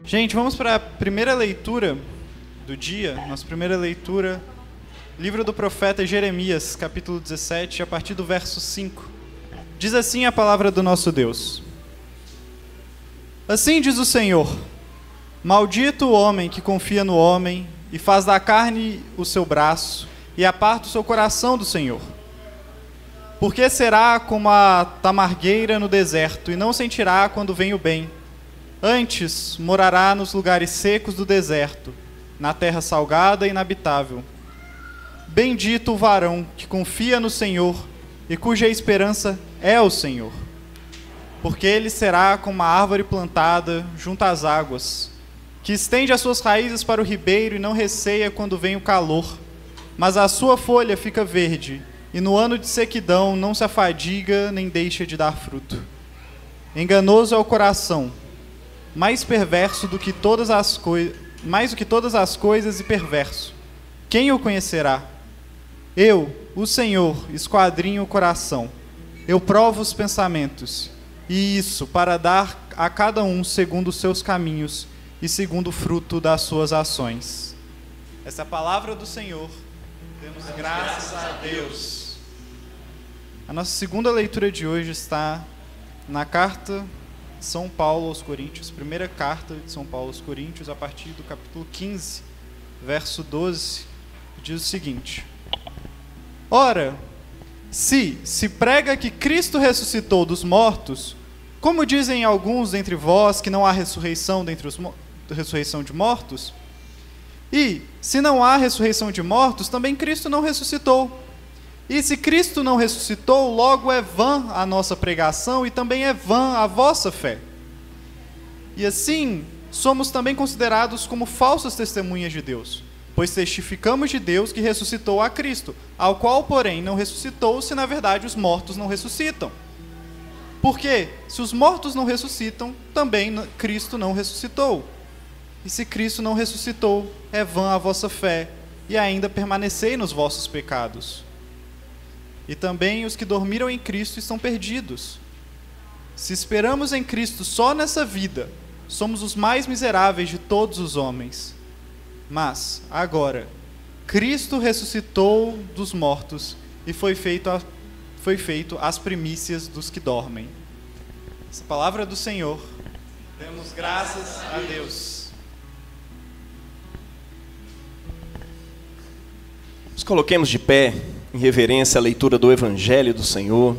Gente, vamos para a primeira leitura do dia. Nossa primeira leitura, livro do profeta Jeremias, capítulo 17, a partir do verso 5. Diz assim a palavra do nosso Deus. Assim diz o Senhor: maldito o homem que confia no homem e faz da carne o seu braço e aparta o seu coração do Senhor. Porque será como a tamargueira no deserto e não sentirá quando vem o bem. Antes morará nos lugares secos do deserto, na terra salgada e inabitável. Bendito o varão que confia no Senhor e cuja esperança é o Senhor. Porque ele será como uma árvore plantada junto às águas, que estende as suas raízes para o ribeiro e não receia quando vem o calor, mas a sua folha fica verde, e no ano de sequidão não se afadiga nem deixa de dar fruto. Enganoso é o coração, mais perverso do que todas as coisas e perverso. Quem o conhecerá? Eu, o Senhor, esquadrinho o coração. Eu provo os pensamentos, e isso para dar a cada um segundo os seus caminhos e segundo o fruto das suas ações. Essa é a palavra do Senhor. Demos graças a Deus. A nossa segunda leitura de hoje está na carta de São Paulo aos Coríntios, primeira carta de São Paulo aos Coríntios, a partir do capítulo 15, verso 12, diz o seguinte: Ora, se prega que Cristo ressuscitou dos mortos, como dizem alguns dentre vós que não há ressurreição de mortos? E, se não há ressurreição de mortos, também Cristo não ressuscitou. E se Cristo não ressuscitou, logo é vã a nossa pregação e também é vã a vossa fé. E assim, somos também considerados como falsas testemunhas de Deus, pois testificamos de Deus que ressuscitou a Cristo, ao qual, porém, não ressuscitou, se na verdade os mortos não ressuscitam. Porque, se os mortos não ressuscitam, também Cristo não ressuscitou. E se Cristo não ressuscitou, é vã a vossa fé, e ainda permanecei nos vossos pecados. E também os que dormiram em Cristo estão perdidos. Se esperamos em Cristo só nessa vida, somos os mais miseráveis de todos os homens. Mas, agora, Cristo ressuscitou dos mortos e foi feito as primícias dos que dormem. Essa palavra do Senhor. Demos graças a Deus. Nos coloquemos de pé em reverência à leitura do Evangelho do Senhor.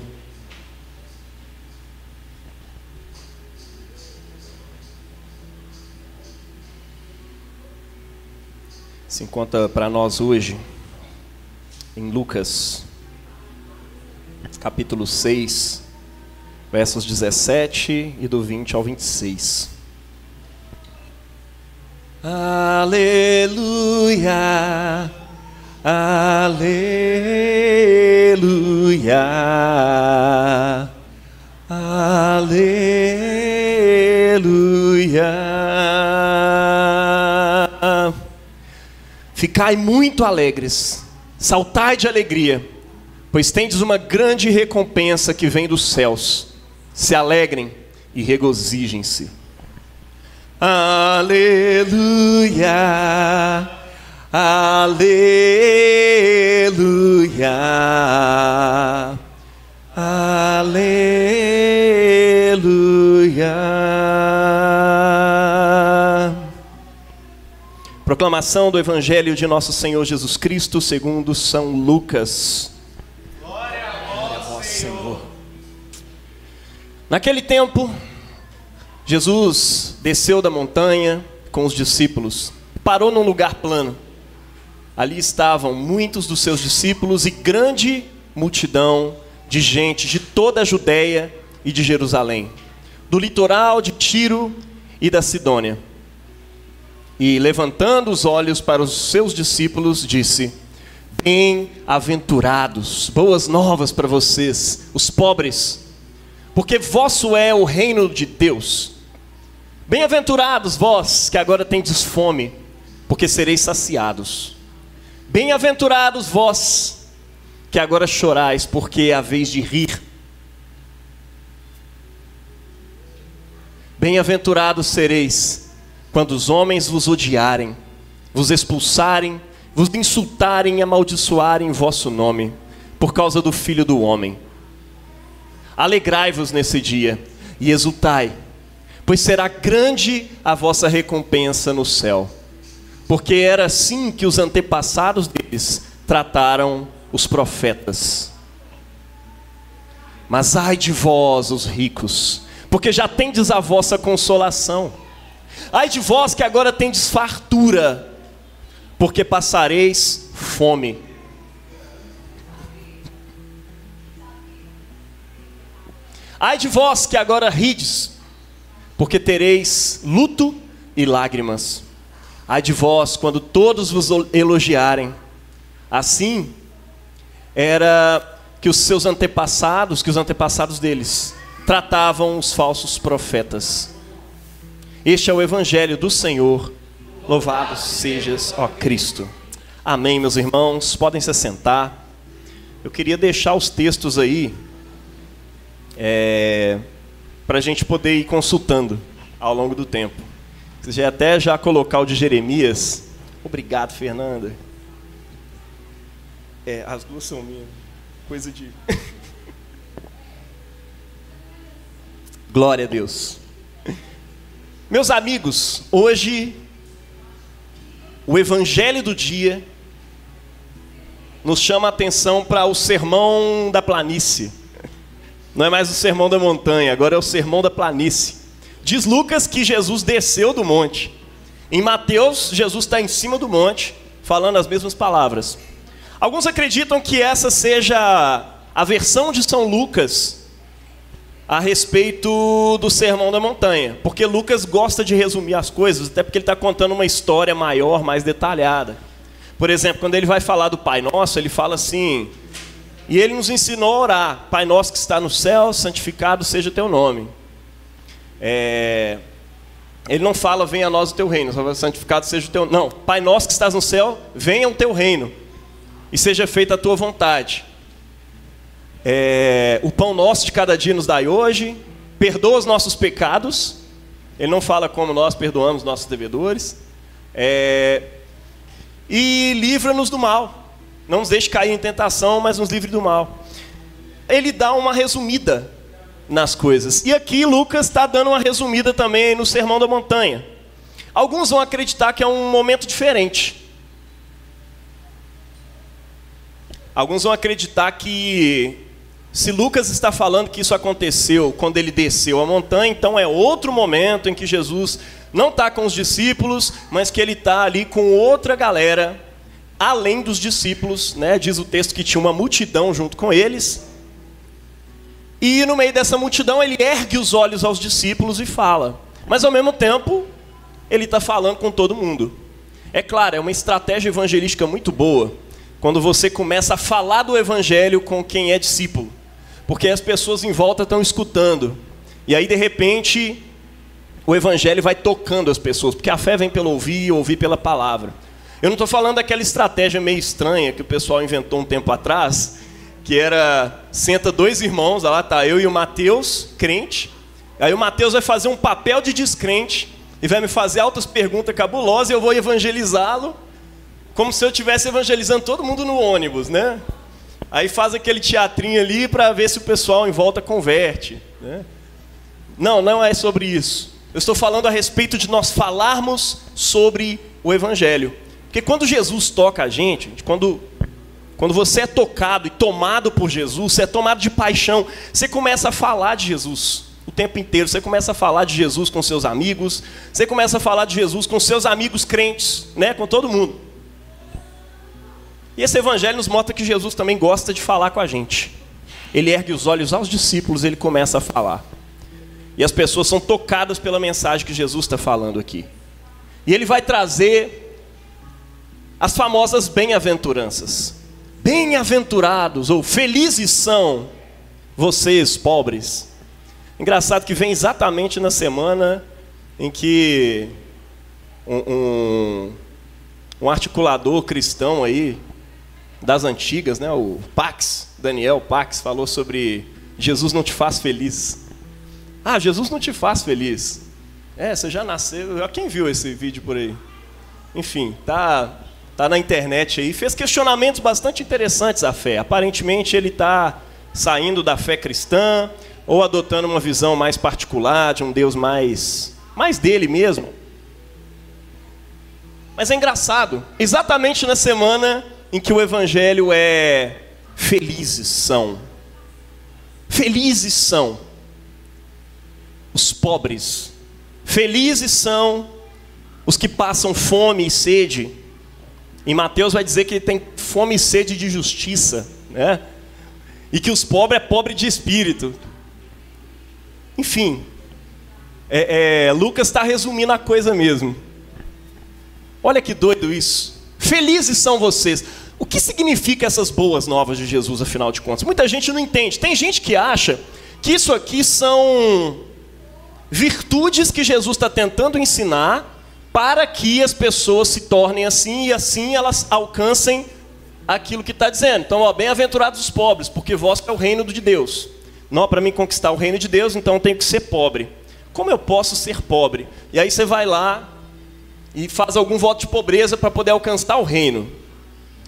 Se encontra para nós hoje em Lucas, capítulo 6, versos 17 e do 20 ao 26. Aleluia, aleluia, aleluia. Ficai muito alegres, saltai de alegria, pois tendes uma grande recompensa que vem dos céus. Se alegrem e regozijem-se. Aleluia, aleluia, aleluia. Proclamação do Evangelho de nosso Senhor Jesus Cristo segundo São Lucas. Glória a vós, Senhor. Naquele tempo, Jesus desceu da montanha com os discípulos, parou num lugar plano. Ali estavam muitos dos seus discípulos e grande multidão de gente de toda a Judeia e de Jerusalém, do litoral de Tiro e da Sidônia. E levantando os olhos para os seus discípulos, disse: Bem-aventurados, boas novas para vocês, os pobres, porque vosso é o reino de Deus. Bem-aventurados vós que agora tendes fome, porque sereis saciados. Bem-aventurados vós que agora chorais, porque é a vez de rir. Bem-aventurados sereis quando os homens vos odiarem, vos expulsarem, vos insultarem e amaldiçoarem em vosso nome, por causa do Filho do Homem. Alegrai-vos nesse dia e exultai, pois será grande a vossa recompensa no céu. Porque era assim que os antepassados deles trataram os profetas. Mas ai de vós, os ricos, porque já tendes a vossa consolação. Ai de vós que agora tendes fartura, porque passareis fome. Ai de vós que agora rides, porque tereis luto e lágrimas. Ai de vós quando todos vos elogiarem. Assim era que os seus antepassados, que os antepassados deles tratavam os falsos profetas. Este é o Evangelho do Senhor. Louvado sejas, ó Cristo. Amém, meus irmãos. Podem se assentar. Eu queria deixar os textos aí para a gente poder ir consultando ao longo do tempo. Você até já colocar o de Jeremias. Obrigado, Fernanda. As duas são minhas. Coisa de... Glória a Deus. Meus amigos, hoje o Evangelho do dia nos chama a atenção para o sermão da planície. Não é mais o sermão da montanha, agora é o sermão da planície. Diz Lucas que Jesus desceu do monte. Em Mateus, Jesus está em cima do monte, falando as mesmas palavras. Alguns acreditam que essa seja a versão de São Lucas a respeito do sermão da montanha, porque Lucas gosta de resumir as coisas, até porque ele está contando uma história maior, mais detalhada. Por exemplo, quando ele vai falar do Pai Nosso, ele fala assim: e ele nos ensinou a orar, Pai Nosso que está no céu, santificado seja teu nome. Ele não fala, venha a nós o teu reino, só santificado seja o teu... Não, Pai Nosso que estás no céu, venha o teu reino, e seja feita a tua vontade. O pão nosso de cada dia nos dai hoje, perdoa os nossos pecados. Ele não fala como nós perdoamos nossos devedores. E livra-nos do mal. Não nos deixe cair em tentação, mas nos livre do mal. Ele dá uma resumida nas coisas. E aqui Lucas está dando uma resumida também no Sermão da Montanha. Alguns vão acreditar que é um momento diferente. Alguns vão acreditar que, se Lucas está falando que isso aconteceu quando ele desceu a montanha, então é outro momento em que Jesus não está com os discípulos, mas que ele está ali com outra galera, além dos discípulos, né? Diz o texto que tinha uma multidão junto com eles. E no meio dessa multidão ele ergue os olhos aos discípulos e fala. Mas ao mesmo tempo, ele está falando com todo mundo. É claro, é uma estratégia evangelística muito boa, quando você começa a falar do evangelho com quem é discípulo. Porque as pessoas em volta estão escutando. E aí, de repente, o evangelho vai tocando as pessoas. Porque a fé vem pelo ouvir e ouvir pela palavra. Eu não estou falando daquela estratégia meio estranha que o pessoal inventou um tempo atrás, que era, senta dois irmãos, lá está eu e o Mateus, crente. Aí o Mateus vai fazer um papel de descrente e vai me fazer altas perguntas cabulosas e eu vou evangelizá-lo, como se eu estivesse evangelizando todo mundo no ônibus, né? Aí faz aquele teatrinho ali para ver se o pessoal em volta converte, né? Não é sobre isso. Eu estou falando a respeito de nós falarmos sobre o evangelho. Porque quando Jesus toca a gente, quando você é tocado e tomado por Jesus, você é tomado de paixão, você começa a falar de Jesus o tempo inteiro. Você começa a falar de Jesus com seus amigos, você começa a falar de Jesus com seus amigos crentes, né? Com todo mundo. E esse evangelho nos mostra que Jesus também gosta de falar com a gente. Ele ergue os olhos aos discípulos e ele começa a falar. E as pessoas são tocadas pela mensagem que Jesus está falando aqui. E ele vai trazer as famosas bem-aventuranças. Bem-aventurados ou felizes são vocês, pobres. Engraçado que vem exatamente na semana em que um articulador cristão aí, das antigas, né, o Pax, Daniel Pax, falou sobre Jesus não te faz feliz. Ah, Jesus não te faz feliz. Você já nasceu. Quem viu esse vídeo por aí? Enfim, tá na internet aí. Fez questionamentos bastante interessantes à fé. Aparentemente ele está saindo da fé cristã ou adotando uma visão mais particular de um Deus mais dele mesmo. Mas é engraçado, exatamente na semana em que o evangelho é felizes são os pobres, felizes são os que passam fome e sede. Em Mateus vai dizer que ele tem fome e sede de justiça, né? E que os pobres é pobre de espírito. Enfim, Lucas está resumindo a coisa mesmo. Olha que doido isso. Felizes são vocês. O que significa essas boas novas de Jesus, afinal de contas? Muita gente não entende. Tem gente que acha que isso aqui são virtudes que Jesus está tentando ensinar para que as pessoas se tornem assim e assim elas alcancem aquilo que está dizendo. Então, bem-aventurados os pobres, porque vós é o reino de Deus. Não, para mim conquistar o reino de Deus, então eu tenho que ser pobre. Como eu posso ser pobre? E aí você vai lá e faz algum voto de pobreza para poder alcançar o reino.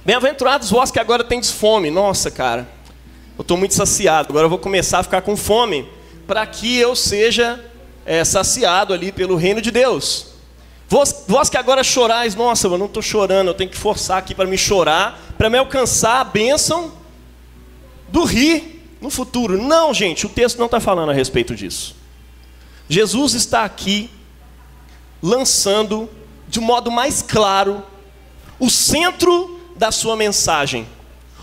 Bem-aventurados vós que agora tendes fome. Nossa, cara, eu estou muito saciado, agora eu vou começar a ficar com fome para que eu seja saciado ali pelo reino de Deus. Vós que agora chorais, nossa, eu não estou chorando, eu tenho que forçar aqui para me chorar, para me alcançar a bênção do rir no futuro. Não, gente, o texto não está falando a respeito disso. Jesus está aqui lançando de modo mais claro o centro da sua mensagem,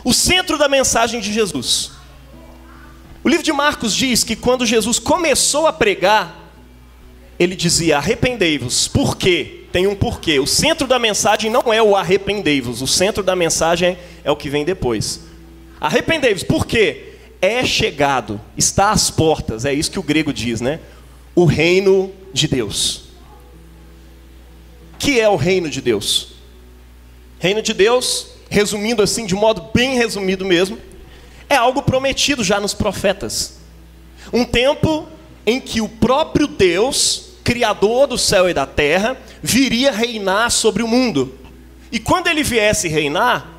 o centro da mensagem de Jesus. O livro de Marcos diz que quando Jesus começou a pregar, ele dizia: arrependei-vos. Por quê? Tem um porquê. O centro da mensagem não é o arrependei-vos, o centro da mensagem é o que vem depois. Arrependei-vos, por quê? É chegado, está às portas, é isso que o grego diz, né? O reino de Deus. Que é o reino de Deus? Reino de Deus, resumindo assim, de modo bem resumido mesmo, é algo prometido já nos profetas. Um tempo em que o próprio Deus, Criador do céu e da terra, viria reinar sobre o mundo. E quando ele viesse reinar,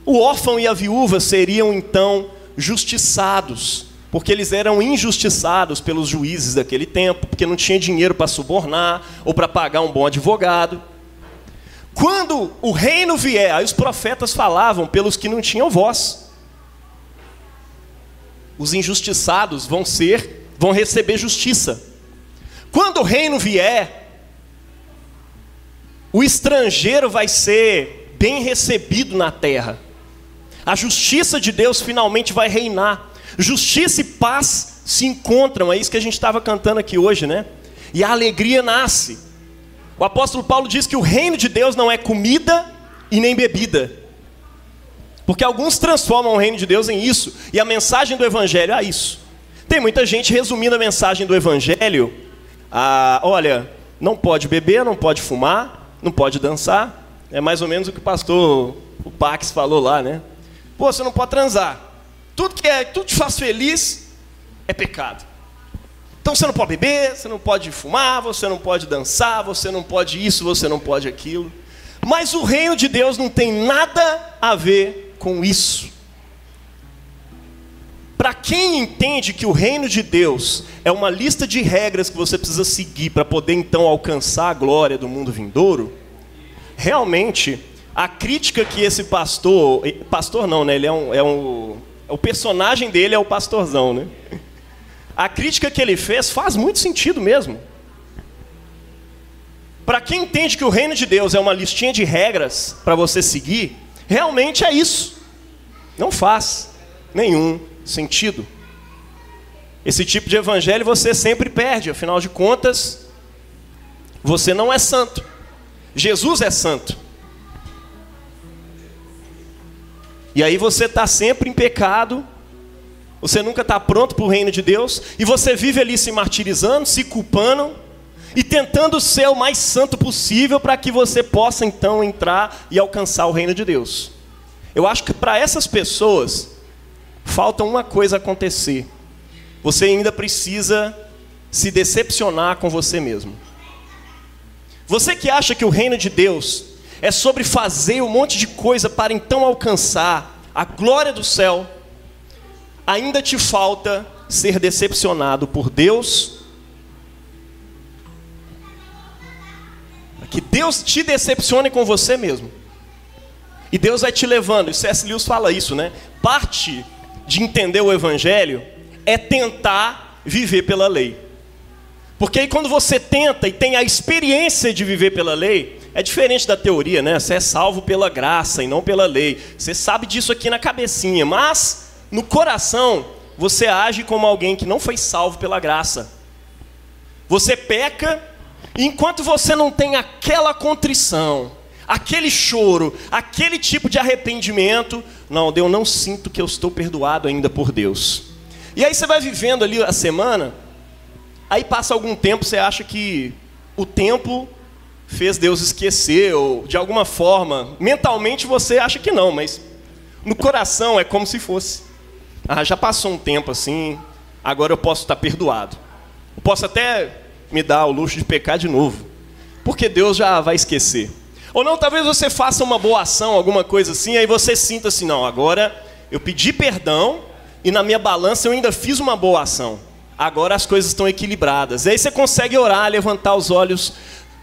o órfão e a viúva seriam então justiçados, porque eles eram injustiçados pelos juízes daquele tempo, porque não tinha dinheiro para subornar ou para pagar um bom advogado. Quando o reino vier, aí os profetas falavam pelos que não tinham voz. Os injustiçados vão receber justiça. Quando o reino vier, o estrangeiro vai ser bem recebido na terra. A justiça de Deus finalmente vai reinar. Justiça e paz se encontram, é isso que a gente estava cantando aqui hoje, né? E a alegria nasce. O apóstolo Paulo diz que o reino de Deus não é comida e nem bebida. Porque alguns transformam o reino de Deus em isso, e a mensagem do evangelho é isso. Tem muita gente resumindo a mensagem do evangelho olha, não pode beber, não pode fumar, não pode dançar. É mais ou menos o que o Pax falou lá, né? Pô, você não pode transar. Tudo que te faz feliz é pecado. Então você não pode beber, você não pode fumar, você não pode dançar, você não pode isso, você não pode aquilo. Mas o reino de Deus não tem nada a ver com isso. Para quem entende que o reino de Deus é uma lista de regras que você precisa seguir para poder então alcançar a glória do mundo vindouro, realmente a crítica que esse pastor não, né? Ele o personagem dele é o pastorzão, né? A crítica que ele faz muito sentido mesmo. Para quem entende que o reino de Deus é uma listinha de regras para você seguir, realmente é isso. Não faz nenhum sentido. Esse tipo de evangelho você sempre perde, afinal de contas, você não é santo. Jesus é santo. E aí você está sempre em pecado, você nunca está pronto para o reino de Deus, e você vive ali se martirizando, se culpando, e tentando ser o mais santo possível para que você possa então entrar e alcançar o reino de Deus. Eu acho que para essas pessoas, falta uma coisa acontecer. Você ainda precisa se decepcionar com você mesmo. Você que acha que o reino de Deus é sobre fazer um monte de coisa para então alcançar a glória do céu, ainda te falta ser decepcionado por Deus. Que Deus te decepcione com você mesmo. E Deus vai te levando, e C.S. Lewis fala isso, né? Parte de entender o evangelho é tentar viver pela lei. Porque aí quando você tenta e tem a experiência de viver pela lei, é diferente da teoria, né? Você é salvo pela graça e não pela lei. Você sabe disso aqui na cabecinha, mas no coração você age como alguém que não foi salvo pela graça. Você peca, e enquanto você não tem aquela contrição, aquele choro, aquele tipo de arrependimento, não, eu não sinto que eu estou perdoado ainda por Deus. E aí você vai vivendo ali a semana, aí passa algum tempo, você acha que o tempo fez Deus esquecer, ou de alguma forma, mentalmente você acha que não, mas no coração é como se fosse. Já passou um tempo assim, agora eu posso estar perdoado. Eu posso até me dar o luxo de pecar de novo, porque Deus já vai esquecer. Ou não, talvez você faça uma boa ação, alguma coisa assim, aí você sinta assim, não, agora eu pedi perdão e na minha balança eu ainda fiz uma boa ação. Agora as coisas estão equilibradas. E aí você consegue orar, levantar os olhos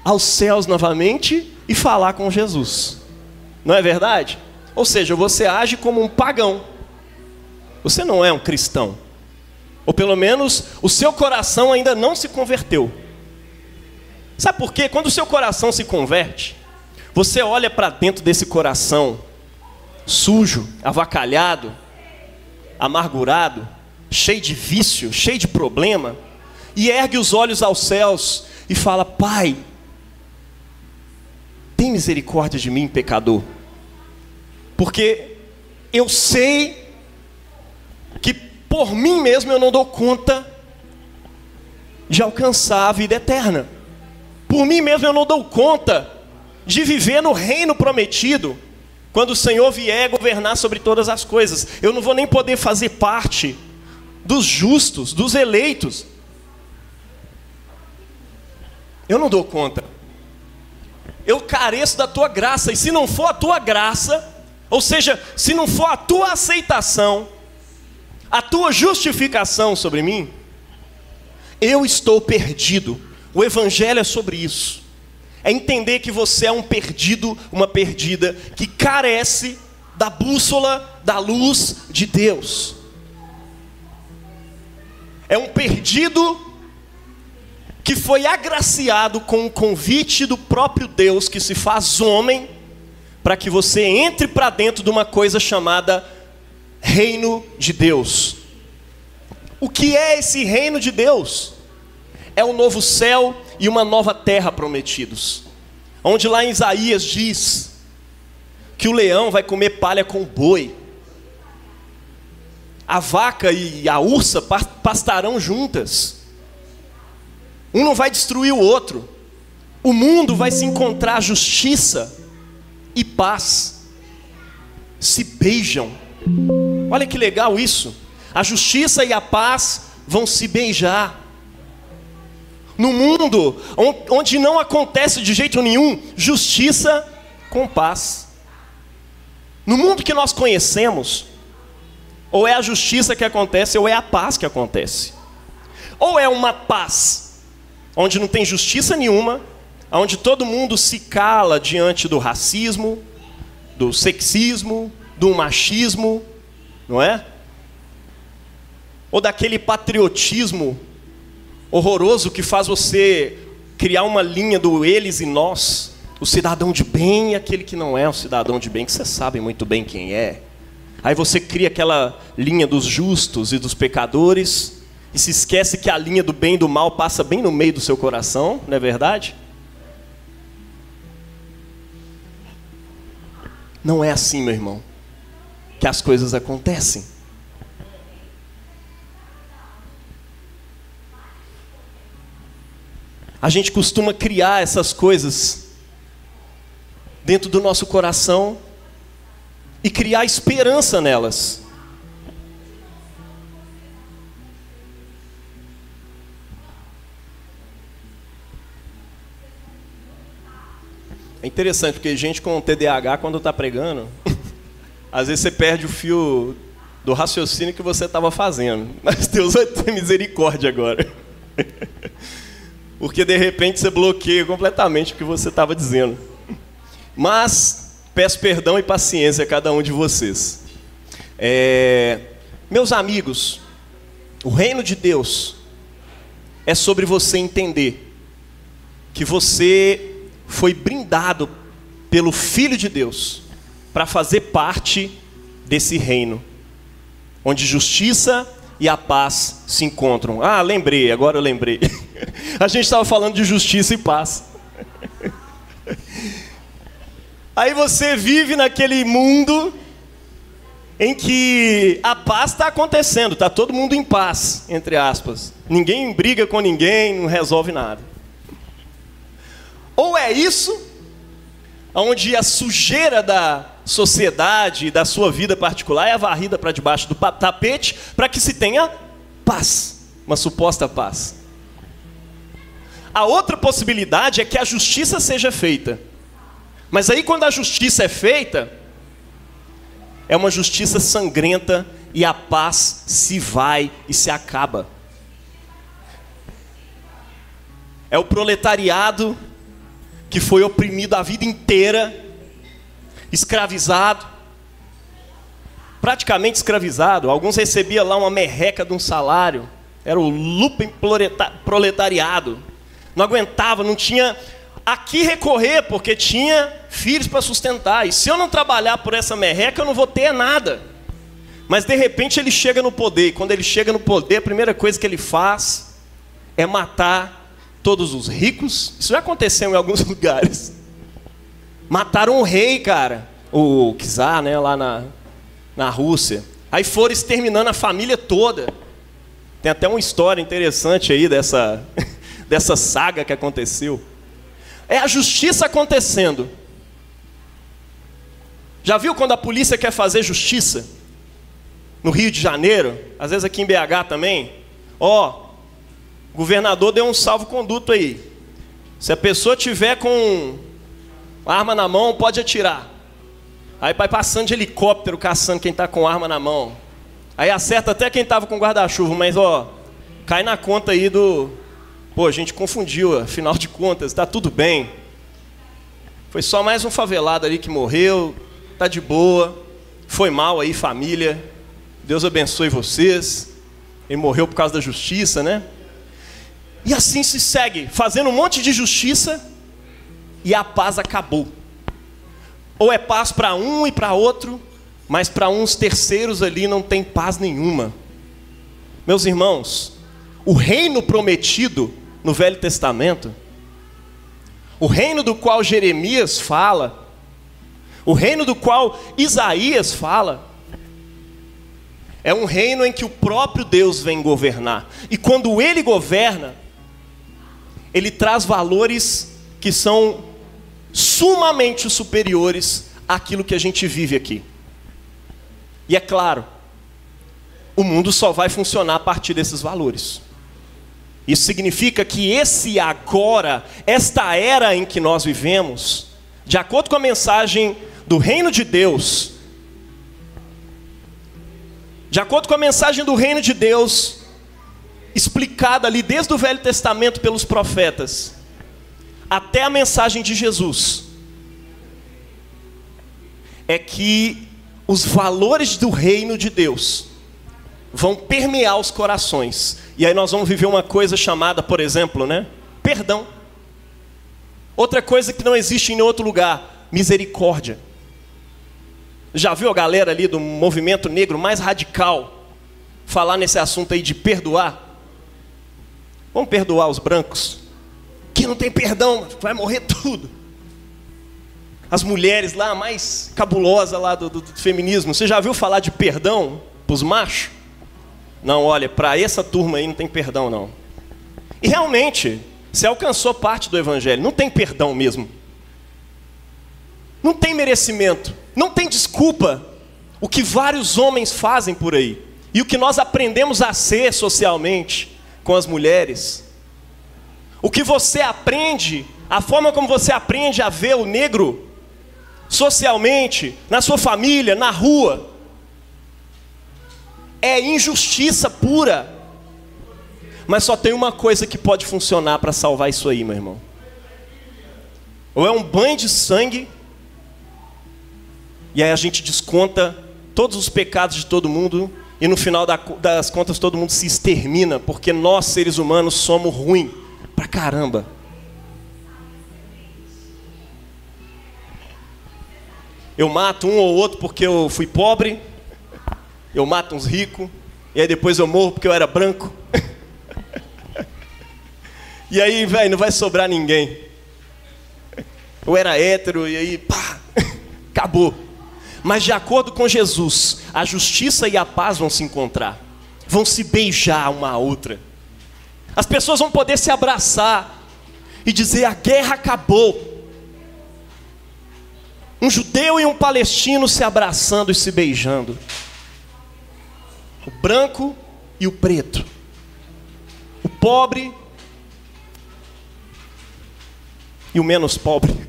aos céus novamente e falar com Jesus. Não é verdade? Ou seja, você age como um pagão. Você não é um cristão. Ou pelo menos o seu coração ainda não se converteu. Sabe por quê? Quando o seu coração se converte, você olha para dentro desse coração sujo, avacalhado, amargurado, cheio de vício, cheio de problema, e ergue os olhos aos céus e fala: Pai, tem misericórdia de mim, pecador, porque eu sei que por mim mesmo eu não dou conta de alcançar a vida eterna. Por mim mesmo eu não dou conta de viver no reino prometido, quando o Senhor vier governar sobre todas as coisas. Eu não vou nem poder fazer parte dos justos, dos eleitos. Eu não dou conta. Eu careço da tua graça, e se não for a tua graça, ou seja, se não for a tua aceitação, a tua justificação sobre mim, eu estou perdido. O evangelho é sobre isso. É entender que você é um perdido, uma perdida, que carece da bússola da luz de Deus. É um perdido que foi agraciado com o convite do próprio Deus, que se faz homem, para que você entre para dentro de uma coisa chamada reino de Deus. O que é esse reino de Deus? É um novo céu e uma nova terra prometidos, onde lá em Isaías diz que o leão vai comer palha com o boi, a vaca e a ursa pastarão juntas, um não vai destruir o outro, o mundo vai se encontrar justiça e paz, se beijam. Olha que legal isso. A justiça e a paz vão se beijar. No mundo onde não acontece de jeito nenhum justiça com paz. No mundo que nós conhecemos, ou é a justiça que acontece, ou é a paz que acontece. Ou é uma paz onde não tem justiça nenhuma, onde todo mundo se cala diante do racismo, do sexismo, do machismo, não é? Ou daquele patriotismo horroroso que faz você criar uma linha do eles e nós, o cidadão de bem e aquele que não é um cidadão de bem, que você sabe muito bem quem é. Aí você cria aquela linha dos justos e dos pecadores e se esquece que a linha do bem e do mal passa bem no meio do seu coração, não é verdade? Não é assim, meu irmão, que as coisas acontecem. A gente costuma criar essas coisas dentro do nosso coração e criar esperança nelas. É interessante, porque gente com TDAH, quando está pregando, às vezes você perde o fio do raciocínio que você estava fazendo. Mas Deus vai ter misericórdia agora. Porque de repente você bloqueia completamente o que você estava dizendo. Mas peço perdão e paciência a cada um de vocês. Meus amigos, o reino de Deus é sobre você entender que você foi brindado pelo Filho de Deus para fazer parte desse reino, onde justiça e a paz se encontram. Ah, lembrei, agora eu lembrei. A gente estava falando de justiça e paz. Aí você vive naquele mundo em que a paz está acontecendo, está todo mundo em paz, entre aspas. Ninguém briga com ninguém, não resolve nada. Ou é isso, onde a sujeira da sociedade, da sua vida particular, é varrida para debaixo do tapete, para que se tenha paz, uma suposta paz. A outra possibilidade é que a justiça seja feita. Mas aí quando a justiça é feita, é uma justiça sangrenta e a paz se vai e se acaba. É o proletariado que foi oprimido a vida inteira, escravizado, praticamente escravizado. Alguns recebiam lá uma merreca de um salário, era o lumpen proletariado. Não aguentava, não tinha a que recorrer, porque tinha filhos para sustentar. E se eu não trabalhar por essa merreca, eu não vou ter nada. Mas de repente ele chega no poder, e quando ele chega no poder, a primeira coisa que ele faz é matar todos os ricos. Isso já aconteceu em alguns lugares. Mataram um rei, cara, o czar, né, lá na Rússia. Aí foram exterminando a família toda. Tem até uma história interessante aí dessa saga que aconteceu. É a justiça acontecendo. Já viu quando a polícia quer fazer justiça? No Rio de Janeiro, às vezes aqui em BH também. O governador deu um salvo-conduto aí. Se a pessoa tiver com arma na mão, pode atirar. Aí vai passando de helicóptero, caçando quem está com arma na mão. Aí acerta até quem estava com guarda-chuva, mas cai na conta aí do... Pô, a gente confundiu, afinal de contas, está tudo bem. Foi só mais um favelado ali que morreu, tá de boa. Foi mal aí, família. Deus abençoe vocês. Ele morreu por causa da justiça, né? E assim se segue, fazendo um monte de justiça, e a paz acabou. Ou é paz para um e para outro, mas para uns terceiros ali não tem paz nenhuma. Meus irmãos, o reino prometido no Velho Testamento, o reino do qual Jeremias fala, o reino do qual Isaías fala, é um reino em que o próprio Deus vem governar. E quando Ele governa, Ele traz valores que são sumamente superiores àquilo que a gente vive aqui. E é claro, o mundo só vai funcionar a partir desses valores. Isso significa que esse agora, esta era em que nós vivemos, de acordo com a mensagem do reino de Deus, explicada ali desde o Velho Testamento pelos profetas, até a mensagem de Jesus, é que os valores do reino de Deus vão permear os corações. E aí nós vamos viver uma coisa chamada, por exemplo, perdão. Outra coisa que não existe em nenhum outro lugar, misericórdia. Já viu a galera ali do movimento negro mais radical falar nesse assunto aí de perdoar? Vamos perdoar os brancos? Que não tem perdão, vai morrer tudo. As mulheres lá, mais cabulosa lá do feminismo, você já viu falar de perdão para os machos? Não, olha, para essa turma aí não tem perdão não. E realmente, você alcançou parte do evangelho, não tem perdão mesmo. Não tem merecimento, não tem desculpa. O que vários homens fazem por aí, e o que nós aprendemos a ser socialmente com as mulheres. O que você aprende, a forma como você aprende a ver o negro, socialmente, na sua família, na rua, é injustiça pura. Mas só tem uma coisa que pode funcionar para salvar isso aí, meu irmão. Ou é um banho de sangue, e aí a gente desconta todos os pecados de todo mundo, e no final das contas todo mundo se extermina, porque nós, seres humanos, somos ruins pra caramba. Eu mato um ou outro porque eu fui pobre, eu mato uns ricos, e aí depois eu morro porque eu era branco. E aí, velho, não vai sobrar ninguém. Eu era hétero, e aí, pá, acabou. Mas de acordo com Jesus, a justiça e a paz vão se encontrar. Vão se beijar uma à outra. As pessoas vão poder se abraçar e dizer: a guerra acabou. Um judeu e um palestino se abraçando e se beijando. O branco e o preto. O pobre e o menos pobre.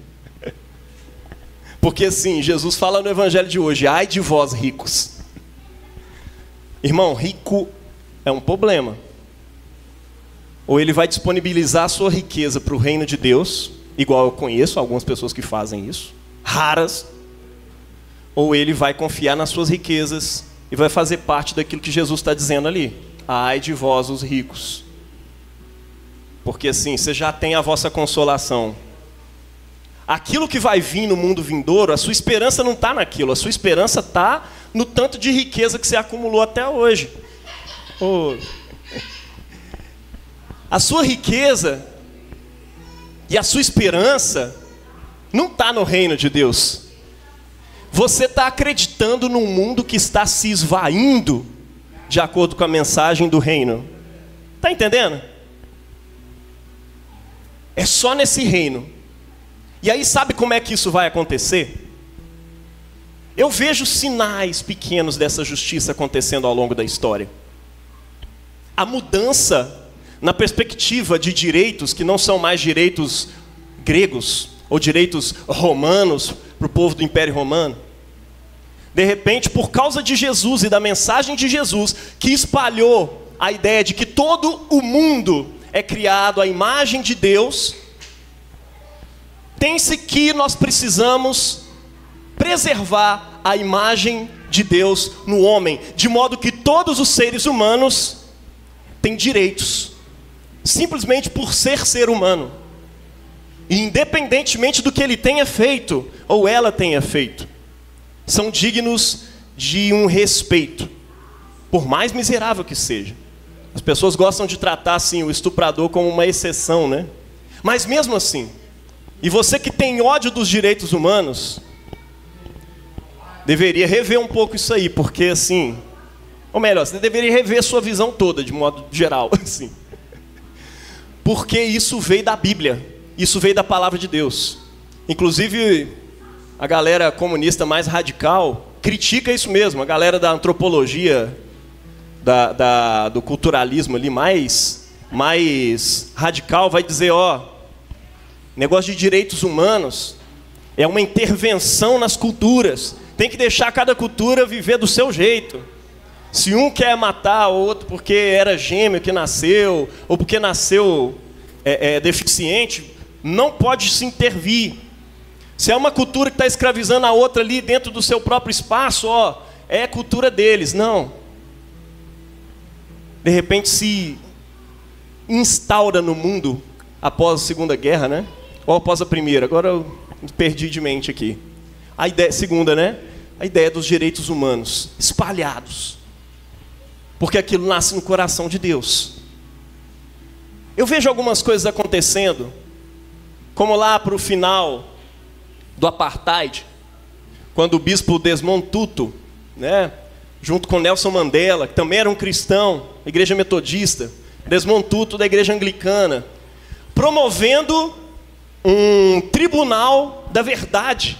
Porque assim, Jesus fala no evangelho de hoje: ai de vós ricos. Irmão, rico é um problema. Ou ele vai disponibilizar a sua riqueza para o reino de Deus, igual eu conheço algumas pessoas que fazem isso, raras. Ou ele vai confiar nas suas riquezas e vai fazer parte daquilo que Jesus está dizendo ali: ai de vós os ricos. Porque assim, você já tem a vossa consolação. Aquilo que vai vir no mundo vindouro, a sua esperança não está naquilo. A sua esperança está no tanto de riqueza que você acumulou até hoje. Oh. A sua riqueza e a sua esperança não está no reino de Deus. Você está acreditando num mundo que está se esvaindo de acordo com a mensagem do reino. Está entendendo? É só nesse reino. E aí sabe como é que isso vai acontecer? Eu vejo sinais pequenos dessa justiça acontecendo ao longo da história. A mudança na perspectiva de direitos que não são mais direitos gregos ou direitos romanos para o povo do Império Romano. De repente, por causa de Jesus e da mensagem de Jesus, que espalhou a ideia de que todo o mundo é criado à imagem de Deus, tem-se que nós precisamos preservar a imagem de Deus no homem, de modo que todos os seres humanos têm direitos, simplesmente por ser humano, e independentemente do que ele tenha feito, ou ela tenha feito, são dignos de um respeito, por mais miserável que seja. As pessoas gostam de tratar assim o estuprador como uma exceção, né? Mas mesmo assim, e você que tem ódio dos direitos humanos, deveria rever um pouco isso aí, porque assim, ou melhor, você deveria rever sua visão toda, de modo geral, assim. Porque isso veio da Bíblia, isso veio da palavra de Deus. Inclusive, a galera comunista mais radical critica isso mesmo. A galera da antropologia, do culturalismo ali mais radical vai dizer, negócio de direitos humanos é uma intervenção nas culturas. Tem que deixar cada cultura viver do seu jeito. Se um quer matar o outro porque era gêmeo que nasceu, ou porque nasceu deficiente, não pode se intervir. Se é uma cultura que está escravizando a outra ali dentro do seu próprio espaço, é a cultura deles. Não. De repente se instaura no mundo, após a Segunda Guerra, né? Ou após a Primeira, agora eu perdi de mente aqui. A ideia, segunda, né? A ideia dos direitos humanos espalhados. Porque aquilo nasce no coração de Deus. Eu vejo algumas coisas acontecendo, como lá para o final do Apartheid, quando o bispo Desmond Tutu, né, junto com Nelson Mandela, que também era um cristão, igreja metodista, Desmond Tutu da igreja anglicana, promovendo um tribunal da verdade,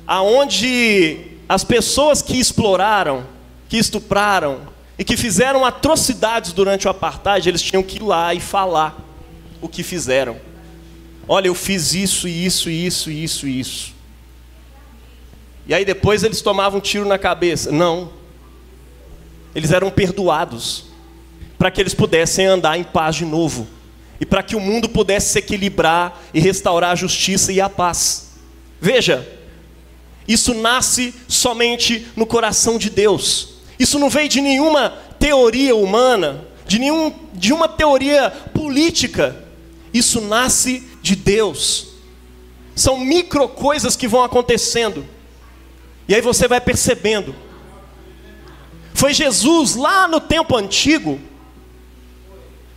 aonde as pessoas que exploraram, que estupraram e que fizeram atrocidades durante o Apartheid, eles tinham que ir lá e falar. o que fizeram. Olha, eu fiz isso, isso, isso, isso, isso. E aí depois eles tomavam um tiro na cabeça. Não. Eles eram perdoados para que eles pudessem andar em paz de novo. E para que o mundo pudesse se equilibrar e restaurar a justiça e a paz. Veja, isso nasce somente no coração de Deus. Isso não veio de nenhuma teoria humana, de uma teoria política. Isso nasce de Deus. São micro coisas que vão acontecendo. E aí você vai percebendo. Foi Jesus lá no tempo antigo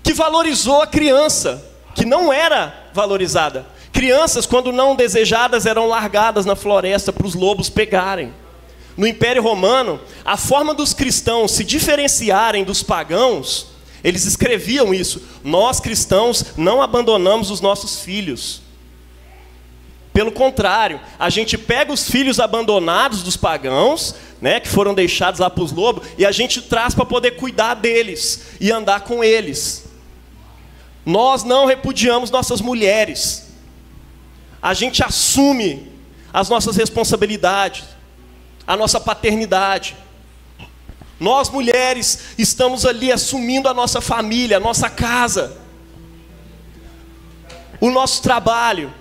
que valorizou a criança, que não era valorizada. Crianças, quando não desejadas, eram largadas na floresta para os lobos pegarem. No Império Romano, a forma dos cristãos se diferenciarem dos pagãos, eles escreviam isso: nós cristãos não abandonamos os nossos filhos. Pelo contrário, a gente pega os filhos abandonados dos pagãos, né, que foram deixados lá para os lobos, e a gente traz para poder cuidar deles e andar com eles. Nós não repudiamos nossas mulheres. A gente assume as nossas responsabilidades, a nossa paternidade. Nós, mulheres, estamos ali assumindo a nossa família, a nossa casa, o nosso trabalho.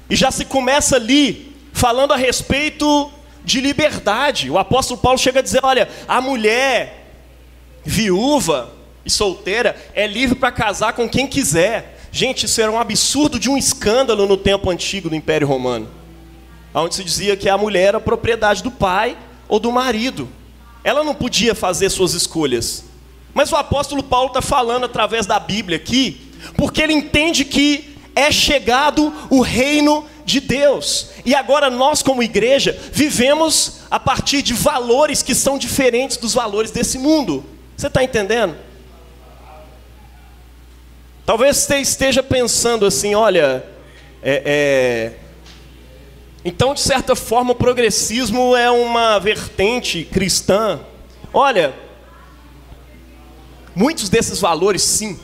E já se começa ali falando a respeito de liberdade. O apóstolo Paulo chega a dizer: olha, a mulher viúva e solteira é livre para casar com quem quiser. Gente, isso era um absurdo de um escândalo no tempo antigo do Império Romano, onde se dizia que a mulher era propriedade do pai ou do marido. Ela não podia fazer suas escolhas. Mas o apóstolo Paulo está falando através da Bíblia aqui, porque ele entende que é chegado o reino de Deus. E agora nós, como igreja, vivemos a partir de valores que são diferentes dos valores desse mundo. Você está entendendo? Talvez você esteja pensando assim: olha, então de certa forma o progressismo é uma vertente cristã. Olha, muitos desses valores, sim,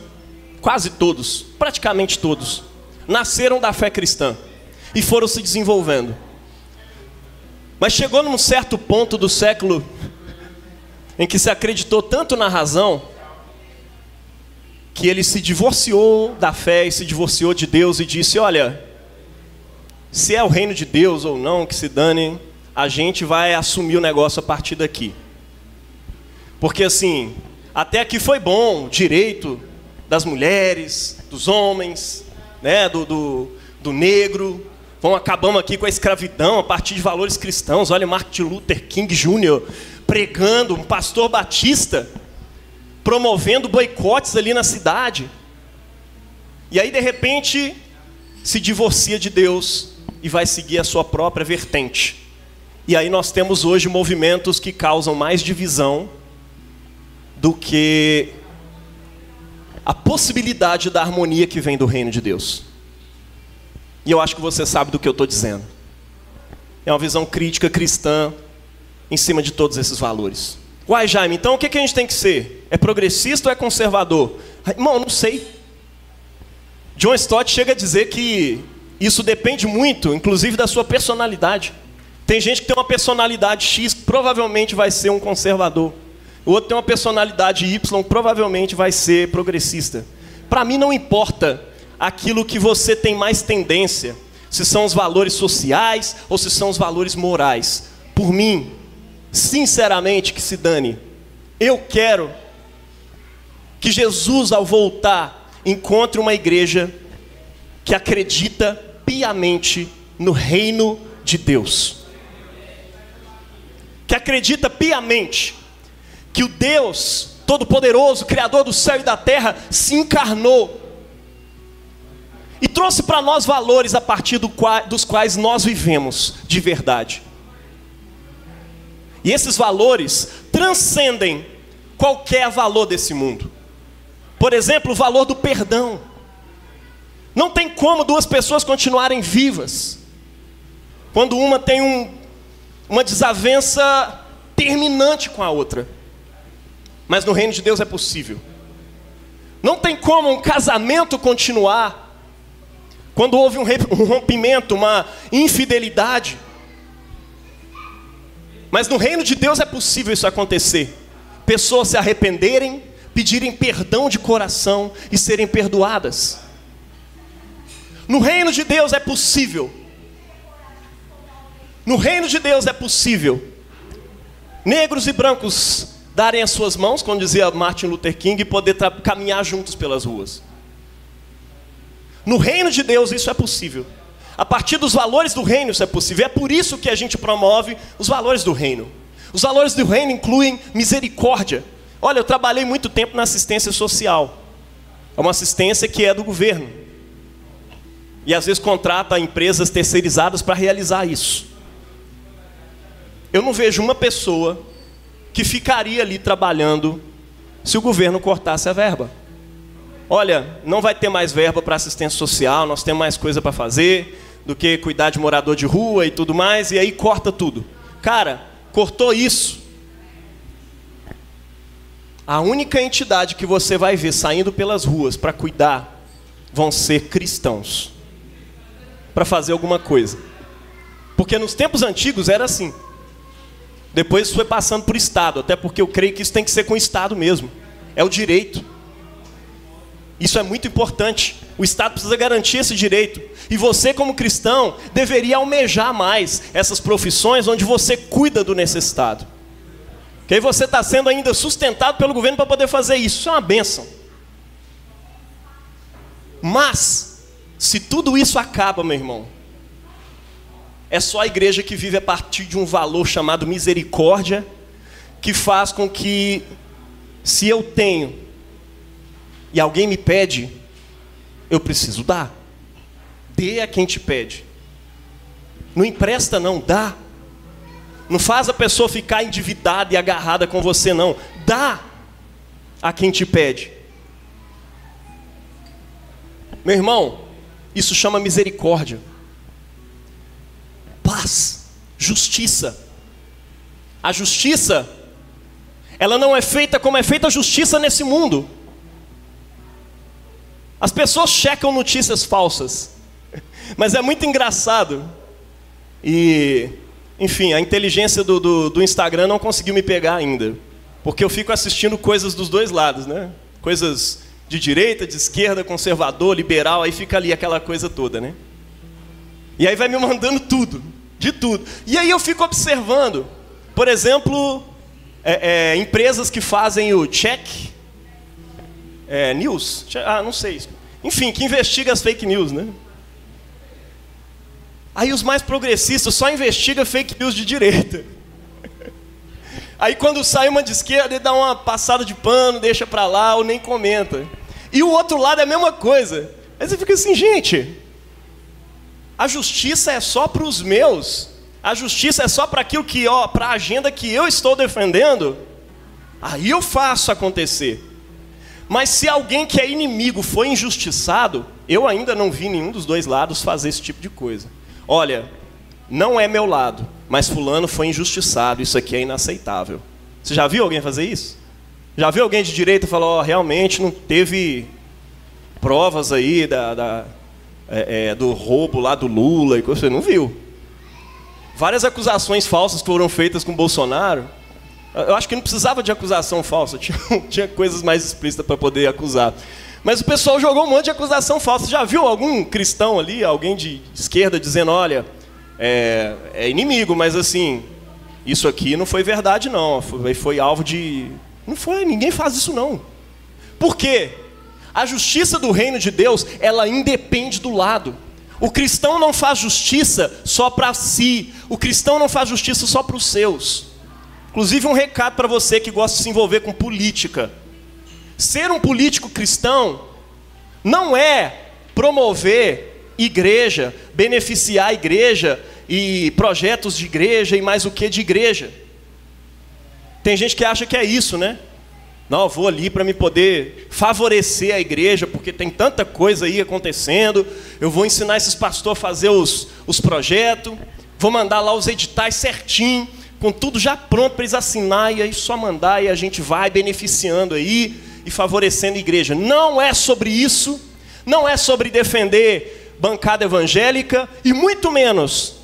quase todos, praticamente todos, nasceram da fé cristã e foram se desenvolvendo. Mas chegou num certo ponto do século em que se acreditou tanto na razão que ele se divorciou da fé e se divorciou de Deus e disse: olha, se é o reino de Deus ou não, que se dane, a gente vai assumir o negócio a partir daqui. Porque assim, até aqui foi bom, direito das mulheres, dos homens, né, do negro. Acabamos aqui com a escravidão a partir de valores cristãos. Olha Martin Luther King Jr. pregando, um pastor batista, promovendo boicotes ali na cidade. E aí de repente se divorcia de Deus e vai seguir a sua própria vertente. E aí nós temos hoje movimentos que causam mais divisão do que a possibilidade da harmonia que vem do reino de Deus. E eu acho que você sabe do que eu estou dizendo. É uma visão crítica cristã em cima de todos esses valores. Uai, Jaime, então o que a gente tem que ser? É progressista ou é conservador? Irmão, não sei. John Stott chega a dizer que isso depende muito, inclusive, da sua personalidade. Tem gente que tem uma personalidade X, que provavelmente vai ser um conservador. O outro tem uma personalidade Y, provavelmente vai ser progressista. Para mim não importa aquilo que você tem mais tendência, se são os valores sociais ou se são os valores morais. Por mim, sinceramente, que se dane. Eu quero que Jesus, ao voltar, encontre uma igreja que acredita piamente no reino de Deus. Que acredita piamente que o Deus Todo-Poderoso, Criador do céu e da terra, se encarnou e trouxe para nós valores a partir dos quais nós vivemos de verdade. E esses valores transcendem qualquer valor desse mundo. Por exemplo, o valor do perdão. Não tem como duas pessoas continuarem vivas quando uma tem uma desavença terminante com a outra. Mas no reino de Deus é possível. Não tem como um casamento continuar quando houve um rompimento, uma infidelidade. Mas no reino de Deus é possível isso acontecer. Pessoas se arrependerem, pedirem perdão de coração e serem perdoadas. No reino de Deus é possível. No reino de Deus é possível negros e brancos darem as suas mãos, como dizia Martin Luther King, e poder caminhar juntos pelas ruas. No reino de Deus isso é possível. A partir dos valores do reino isso é possível. É por isso que a gente promove os valores do reino. Os valores do reino incluem misericórdia. Olha, eu trabalhei muito tempo na assistência social. É uma assistência que é do governo. E às vezes contrata empresas terceirizadas para realizar isso. Eu não vejo uma pessoa que ficaria ali trabalhando se o governo cortasse a verba. Olha, não vai ter mais verba para assistência social, nós temos mais coisa para fazer do que cuidar de morador de rua e tudo mais, e aí corta tudo. Cara, cortou isso. A única entidade que você vai ver saindo pelas ruas para cuidar vão ser cristãos, para fazer alguma coisa. Porque nos tempos antigos era assim. Depois isso foi passando por Estado, até porque eu creio que isso tem que ser com o Estado mesmo. É o direito. Isso é muito importante. O Estado precisa garantir esse direito. E você, como cristão, deveria almejar mais essas profissões onde você cuida do necessitado. Porque aí você está sendo ainda sustentado pelo governo para poder fazer isso. Isso é uma bênção. Mas, se tudo isso acaba, meu irmão, é só a igreja que vive a partir de um valor chamado misericórdia, que faz com que, se eu tenho e alguém me pede, eu preciso dar. Dê a quem te pede. Não empresta não, dá. Não faz a pessoa ficar endividada e agarrada com você não. Dá a quem te pede. Meu irmão, isso chama misericórdia. Paz, justiça. A justiça, ela não é feita como é feita a justiça nesse mundo. As pessoas checam notícias falsas, mas é muito engraçado. E, enfim, a inteligência do Instagram não conseguiu me pegar ainda, porque eu fico assistindo coisas dos dois lados, né? Coisas de direita, de esquerda, conservador, liberal, aí fica ali aquela coisa toda, né? E aí vai me mandando tudo, de tudo. E aí eu fico observando, por exemplo, empresas que fazem o check news, não sei, enfim, que investiga as fake news, né? Aí os mais progressistas só investigam fake news de direita. Aí quando sai uma de esquerda, ele dá uma passada de pano, deixa pra lá ou nem comenta. E o outro lado é a mesma coisa. Aí você fica assim, gente, a justiça é só para os meus, a justiça é só para aquilo que, para a agenda que eu estou defendendo. Aí eu faço acontecer. Mas se alguém que é inimigo foi injustiçado, eu ainda não vi nenhum dos dois lados fazer esse tipo de coisa. Olha, não é meu lado, mas fulano foi injustiçado, isso aqui é inaceitável. Você já viu alguém fazer isso? Já viu alguém de direita e falou, realmente não teve provas aí do roubo lá do Lula, e você não viu. Várias acusações falsas foram feitas com Bolsonaro. Eu acho que não precisava de acusação falsa, tinha coisas mais explícitas para poder acusar. Mas o pessoal jogou um monte de acusação falsa. Já viu algum cristão ali, alguém de esquerda, dizendo, olha, é inimigo, mas assim, isso aqui não foi verdade não, foi alvo de... Não foi, ninguém faz isso não. Por quê? A justiça do reino de Deus, ela independe do lado. O cristão não faz justiça só para si. O cristão não faz justiça só para os seus. Inclusive um recado para você que gosta de se envolver com política. Ser um político cristão não é promover igreja, beneficiar a igreja e projetos de igreja e mais o que de igreja. Tem gente que acha que é isso, né? Não, eu vou ali para me poder favorecer a igreja, porque tem tanta coisa aí acontecendo. Eu vou ensinar esses pastores a fazer os projetos, vou mandar lá os editais certinho, com tudo já pronto para eles assinar, e aí só mandar e a gente vai beneficiando aí. e favorecendo a igreja. Não é sobre isso, não é sobre defender bancada evangélica, e muito menos,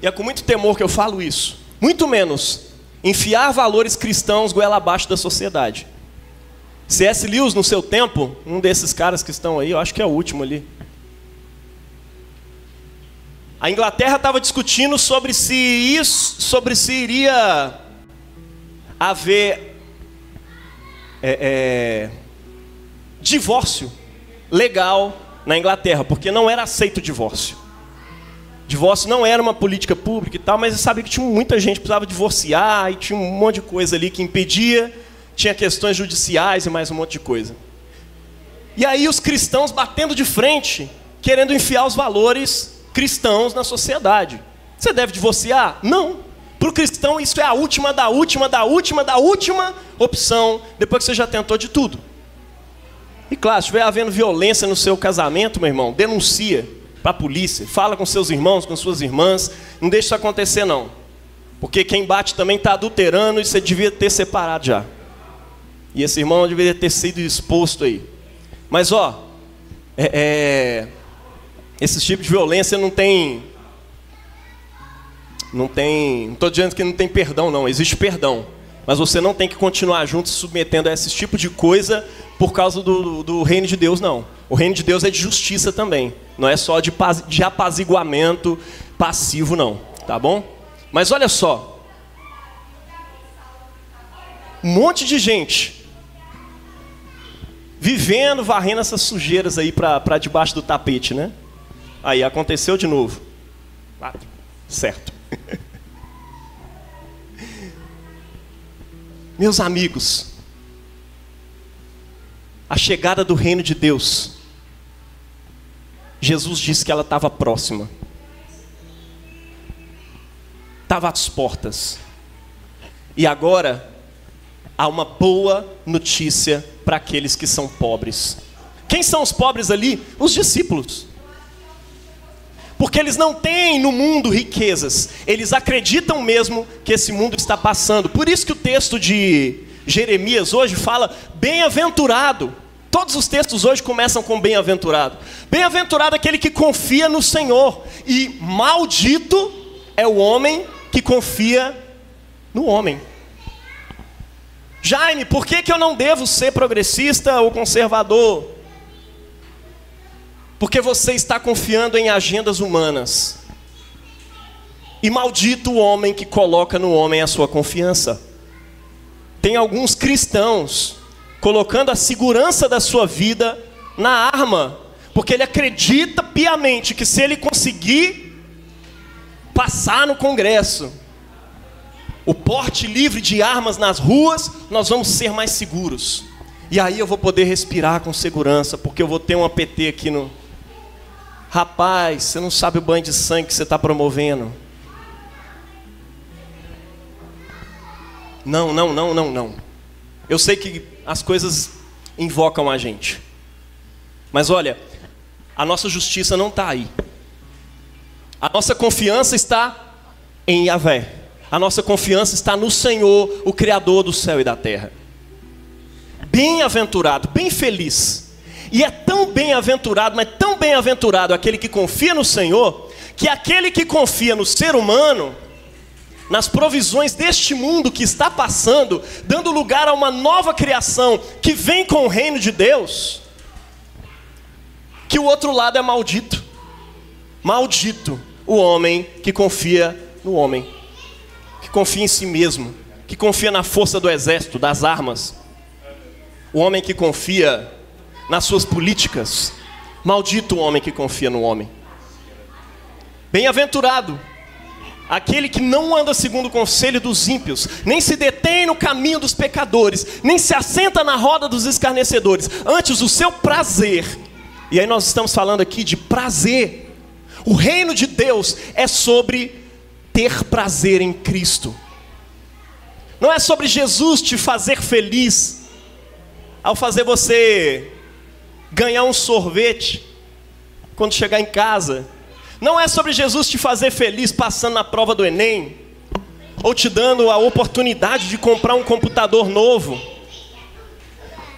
e é com muito temor que eu falo isso, muito menos enfiar valores cristãos goela abaixo da sociedade. C.S. Lewis, no seu tempo, um desses caras que estão aí, eu acho que é o último ali, a Inglaterra estava discutindo sobre se iria haver divórcio legal na Inglaterra, porque não era aceito o divórcio. Divórcio não era uma política pública e tal, mas eu sabia que tinha muita gente que precisava divorciar, e tinha um monte de coisa ali que impedia, tinha questões judiciais e mais um monte de coisa. E aí os cristãos batendo de frente, querendo enfiar os valores cristãos na sociedade. Você deve divorciar? Não. Para o cristão isso é a última da última opção, depois que você já tentou de tudo. E claro, se estiver havendo violência no seu casamento, meu irmão, denuncia para a polícia, fala com seus irmãos, com suas irmãs, não deixa isso acontecer não. Porque quem bate também está adulterando e você devia ter separado já. E esse irmão deveria ter sido exposto aí. Mas esse tipo de violência não estou dizendo que não tem perdão não, existe perdão. Mas você não tem que continuar junto se submetendo a esse tipo de coisa por causa do reino de Deus, não. O reino de Deus é de justiça também. Não é só de apaziguamento passivo, não. Tá bom? Mas olha só. Um monte de gente vivendo, varrendo essas sujeiras aí para debaixo do tapete, né? Aí, aconteceu de novo. Ah, certo. Meus amigos, a chegada do reino de Deus, Jesus disse que ela estava próxima. Estava às portas. E agora, há uma boa notícia para aqueles que são pobres. Quem são os pobres ali? Os discípulos. Porque eles não têm no mundo riquezas. Eles acreditam mesmo que esse mundo está passando. Por isso que o texto de Jeremias hoje fala bem-aventurado. Todos os textos hoje começam com bem-aventurado. Bem-aventurado aquele que confia no Senhor. E maldito é o homem que confia no homem. Jaime, por que eu não devo ser progressista ou conservador? Porque você está confiando em agendas humanas. E maldito o homem que coloca no homem a sua confiança. Tem alguns cristãos colocando a segurança da sua vida na arma, porque ele acredita piamente que se ele conseguir passar no Congresso, o porte livre de armas nas ruas, nós vamos ser mais seguros. E aí eu vou poder respirar com segurança, porque eu vou ter um APT aqui no... Rapaz, você não sabe o banho de sangue que você está promovendo. Não. Eu sei que as coisas invocam a gente. Mas olha, a nossa justiça não está aí. A nossa confiança está em Yahvé. A nossa confiança está no Senhor, o Criador do céu e da terra. Bem-aventurado, bem feliz. E é tão bem-aventurado, mas tão bem-aventurado aquele que confia no Senhor, que aquele que confia no ser humano, nas provisões deste mundo que está passando, dando lugar a uma nova criação que vem com o reino de Deus, que o outro lado é maldito. Maldito o homem que confia no homem, que confia em si mesmo, que confia na força do exército, das armas. O homem que confia nas suas políticas. Maldito o homem que confia no homem. Bem-aventurado aquele que não anda segundo o conselho dos ímpios, nem se detém no caminho dos pecadores, nem se assenta na roda dos escarnecedores. Antes o seu prazer, e aí nós estamos falando aqui de prazer. O reino de Deus é sobre ter prazer em Cristo. Não é sobre Jesus te fazer feliz ao fazer você ganhar um sorvete quando chegar em casa. Não é sobre Jesus te fazer feliz passando na prova do Enem, ou te dando a oportunidade de comprar um computador novo.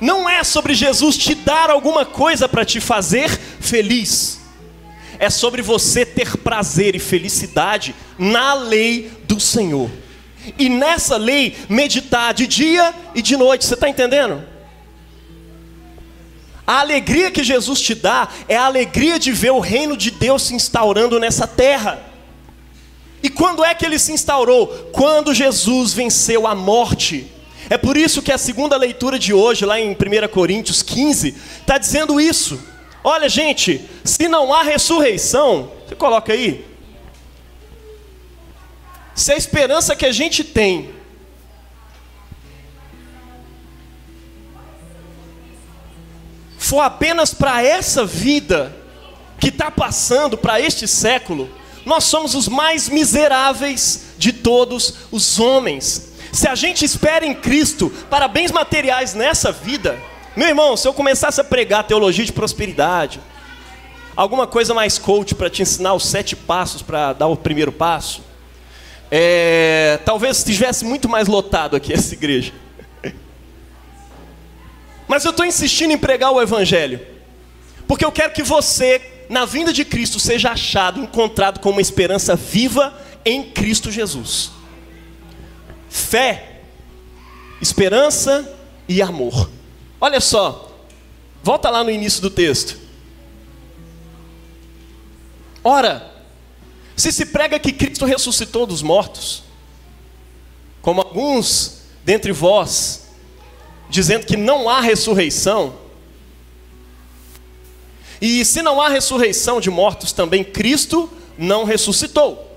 não é sobre Jesus te dar alguma coisa para te fazer feliz. É sobre você ter prazer e felicidade na lei do Senhor. E nessa lei meditar de dia e de noite. Você está entendendo? A alegria que Jesus te dá é a alegria de ver o reino de Deus se instaurando nessa terra. E quando é que ele se instaurou? Quando Jesus venceu a morte. É por isso que a segunda leitura de hoje, lá em 1 Coríntios 15, está dizendo isso. Olha, gente, se não há ressurreição, você coloca aí. Se a esperança que a gente tem for apenas para essa vida que está passando, para este século, nós somos os mais miseráveis de todos os homens. Se a gente espera em Cristo para bens materiais nessa vida, meu irmão, se eu começasse a pregar teologia de prosperidade, alguma coisa mais coach para te ensinar os 7 passos para dar o primeiro passo, talvez estivesse muito mais lotado aqui essa igreja. Mas eu estou insistindo em pregar o evangelho, porque eu quero que você, na vinda de Cristo, seja achado, encontrado com uma esperança viva em Cristo Jesus. Fé, esperança e amor. Olha só, volta lá no início do texto. Ora, se prega que Cristo ressuscitou dos mortos, como alguns dentre vós, dizendo que não há ressurreição, e se não há ressurreição de mortos, também Cristo não ressuscitou.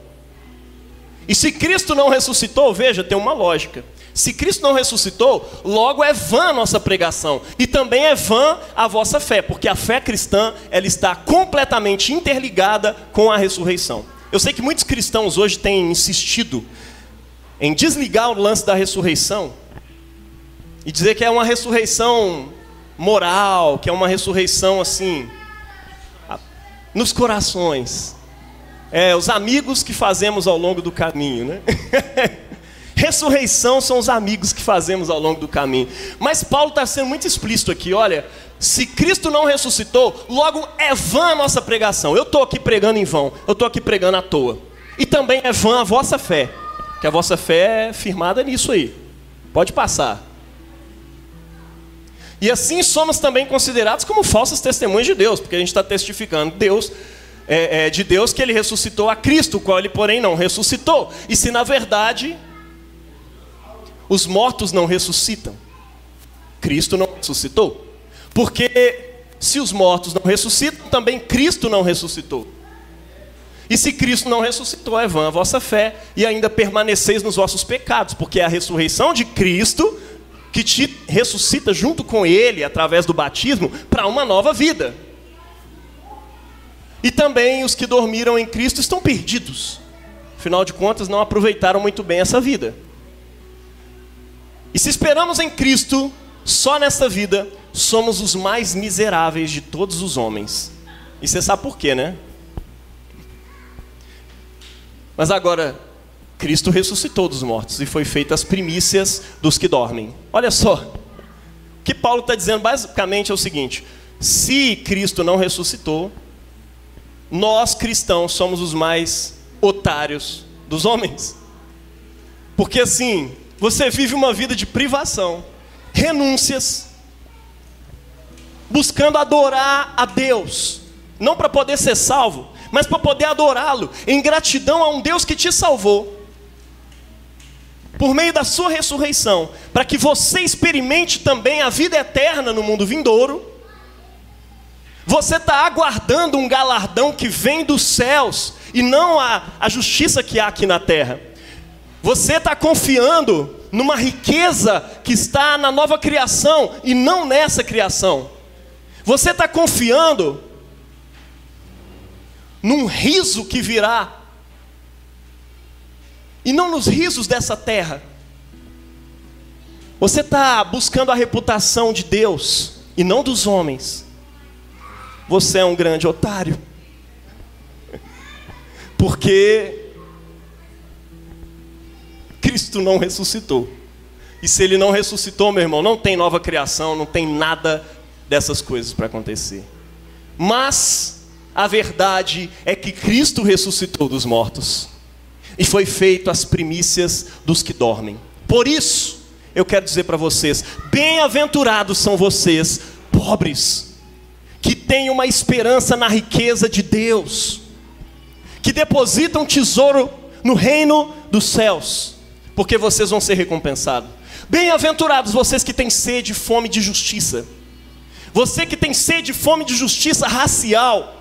E se Cristo não ressuscitou, veja, tem uma lógica. Se Cristo não ressuscitou, logo é vã a nossa pregação, e também é vã a vossa fé, porque a fé cristã, ela está completamente interligada com a ressurreição. Eu sei que muitos cristãos hoje têm insistido em desligar o lance da ressurreição, e dizer que é uma ressurreição moral, que é uma ressurreição assim, nos corações. Os amigos que fazemos ao longo do caminho, né? Ressurreição são os amigos que fazemos ao longo do caminho. Mas Paulo está sendo muito explícito aqui, olha, se Cristo não ressuscitou, logo é vã a nossa pregação. Eu estou aqui pregando em vão, eu estou aqui pregando à toa. E também é vã a vossa fé, que a vossa fé é firmada nisso aí. Pode passar. E assim somos também considerados como falsas testemunhas de Deus, porque a gente está testificando de Deus que ele ressuscitou a Cristo, o qual ele porém não ressuscitou. E se na verdade os mortos não ressuscitam, Cristo não ressuscitou. Porque se os mortos não ressuscitam, também Cristo não ressuscitou. E se Cristo não ressuscitou, é vã a vossa fé, e ainda permaneceis nos vossos pecados, porque é a ressurreição de Cristo que te ressuscita junto com ele, através do batismo, para uma nova vida. E também os que dormiram em Cristo estão perdidos. Afinal de contas, não aproveitaram muito bem essa vida. E se esperamos em Cristo, só nesta vida, somos os mais miseráveis de todos os homens. E você sabe por quê, né? Mas agora, Cristo ressuscitou dos mortos e foi feita as primícias dos que dormem. Olha só, o que Paulo está dizendo basicamente é o seguinte: se Cristo não ressuscitou, nós cristãos somos os mais otários dos homens. Porque assim, você vive uma vida de privação, renúncias, buscando adorar a Deus, não para poder ser salvo, mas para poder adorá-lo, em gratidão a um Deus que te salvou, por meio da sua ressurreição, para que você experimente também a vida eterna no mundo vindouro. Você está aguardando um galardão que vem dos céus, e não a justiça que há aqui na terra. Você está confiando numa riqueza que está na nova criação, e não nessa criação. Você está confiando num riso que virá, e não nos risos dessa terra. Você está buscando a reputação de Deus e não dos homens. Você é um grande otário. Porque Cristo não ressuscitou. E se ele não ressuscitou, meu irmão, não tem nova criação, não tem nada dessas coisas para acontecer. Mas a verdade é que Cristo ressuscitou dos mortos e foi feito as primícias dos que dormem. Por isso, eu quero dizer para vocês, bem-aventurados são vocês, pobres, que têm uma esperança na riqueza de Deus, que depositam tesouro no reino dos céus, porque vocês vão ser recompensados. Bem-aventurados vocês que têm sede e fome de justiça. Você que tem sede e fome de justiça racial,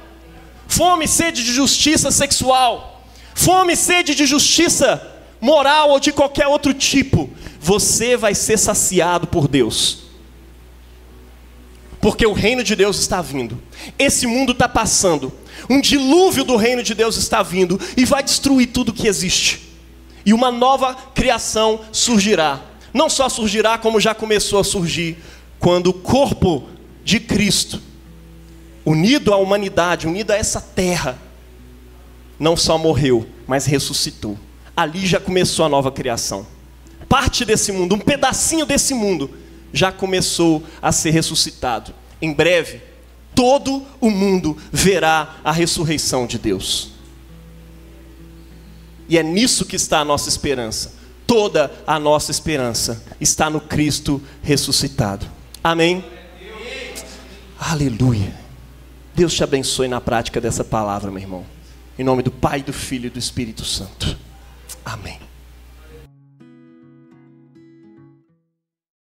fome e sede de justiça sexual, fome e sede de justiça moral ou de qualquer outro tipo, você vai ser saciado por Deus. Porque o reino de Deus está vindo. Esse mundo está passando. Um dilúvio do reino de Deus está vindo e vai destruir tudo que existe. E uma nova criação surgirá. Não só surgirá, como já começou a surgir, quando o corpo de Cristo, unido à humanidade, unido a essa terra, não só morreu, mas ressuscitou. Ali já começou a nova criação. Parte desse mundo, um pedacinho desse mundo, já começou a ser ressuscitado. Em breve, todo o mundo verá a ressurreição de Deus. E é nisso que está a nossa esperança. Toda a nossa esperança está no Cristo ressuscitado. Amém? Aleluia. Deus te abençoe na prática dessa palavra, meu irmão. Em nome do Pai, do Filho e do Espírito Santo. Amém.